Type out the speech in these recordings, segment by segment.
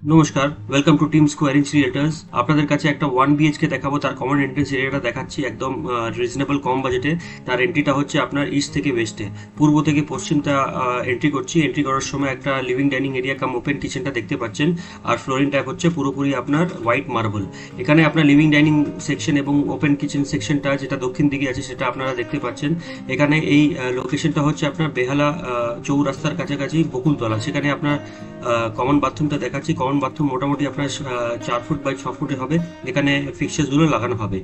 নমস্কার, welcome to Team Square Inch Realtors. আপনাদের কাছে একটা 1 BHK দেখাবো। তার কমন এন্ট্রেন্স এরিয়াটা দেখাচ্ছি একদম রিজনেবল কম বাজেটে। তার এন্ট্রিটা হচ্ছে আপনার ইস্ট থেকে ওয়েস্টে, পূর্ব থেকে পশ্চিমটা এন্ট্রি করছি। এন্ট্রি করার সময় একটা লিভিং ডাইনিং এরিয়া কাম ওপেন কিচেনটা দেখতে পাচ্ছেন। আর ফ্লোরিং টাইপ হচ্ছে পুরোপুরি আপনার হোয়াইট মার্বেল। এখানে আপনার লিভিং ডাইনিং সেকশন এবং ওপেন কিচেন সেকশনটা যেটা দক্ষিণ দিকে আছে সেটা আপনারা দেখতে পাচ্ছেন। এখানে এই লোকেশনটা হচ্ছে আপনার বেহালা চৌরাস্তার কাছাকাছি বকুলতলা। সেখানে আপনার কমন বাথরুমটা দেখাচ্ছি। কমন বাথরুম মোটামুটি আপনার 4 ফুট বাই 6 ফুটে হবে। এখানে ফিক্সারসগুলো লাগানো হবে।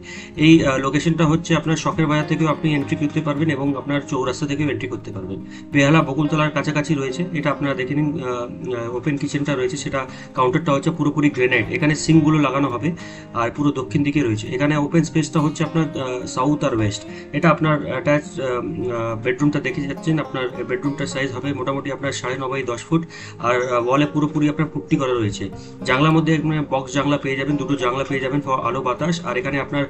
এই লোকেশনটা হচ্ছে আপনার শখের বাজার থেকেও আপনি এন্ট্রি করতে পারবেন এবং আপনার চৌরাস্তা থেকেও এন্ট্রি করতে পারবেন। বেহালা বকুলতলার কাছাকাছি রয়েছে এটা। আপনারা দেখে নিন। ওপেন কিচেনটা রয়েছে, সেটা কাউন্টারটা হচ্ছে পুরোপুরি গ্রেনাইট। এখানে সিঙ্কগুলো লাগানো হবে আর পুরো দক্ষিণ দিকে রয়েছে। এখানে ওপেন স্পেসটা হচ্ছে আপনার সাউথ আর ওয়েস্ট। এটা আপনার অ্যাটাচ বেডরুমটা দেখে যাচ্ছেন। আপনার বেডরুমটার সাইজ হবে মোটামুটি আপনার 9.5 বাই 10 ফুট। আর ওয়ালে পুরোপুরি আপনার পুট্টি করা রয়েছে। জানলার মধ্যে বক্স জানলা পেয়ে যাবেন, দুটো জানলা পেয়ে যাবেন ফর আলো বাতাস। আর এখানে আপনার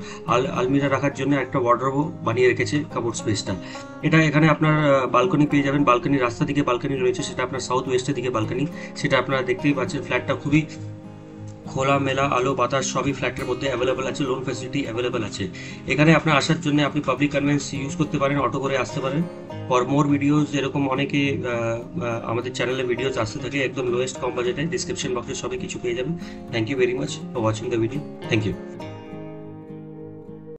আলমিরা রাখার জন্য একটা ওয়ার্ডরোবও বানিয়ে রেখেছে কাপড় স্পেসটা। এটা এখানে আপনার বালকনি পেয়ে যাবেন। বালকনি রাস্তা দিকে বালকনি রয়েছে, সেটা আপনার সাউথ ওয়েস্টের দিকে বালকনি। সেটা আপনারা দেখতেই পাচ্ছেন। ফ্ল্যাটটা খুবই খোলা মেলা, আলো বাতাস সবই ফ্ল্যাটের মধ্যে অ্যাভেলেবেল আছে। লোন ফ্যাসিলিটি অ্যাভেলেবেল আছে। এখানে আপনার আসার জন্য আপনি পাবলিক কনভেন্স ইউজ করতে পারেন, অটো করে আসতে পারেন। ফর মোর ভিডিওস, যেরকম অনেকে আমাদের চ্যানেলে ভিডিওস আসতে থাকে একদম লোয়েস্ট কম বাজেটে, ডিসক্রিপশন বক্সে সবই কিছু পেয়ে যাবেন। Thank you very much for watching the video. Thank you.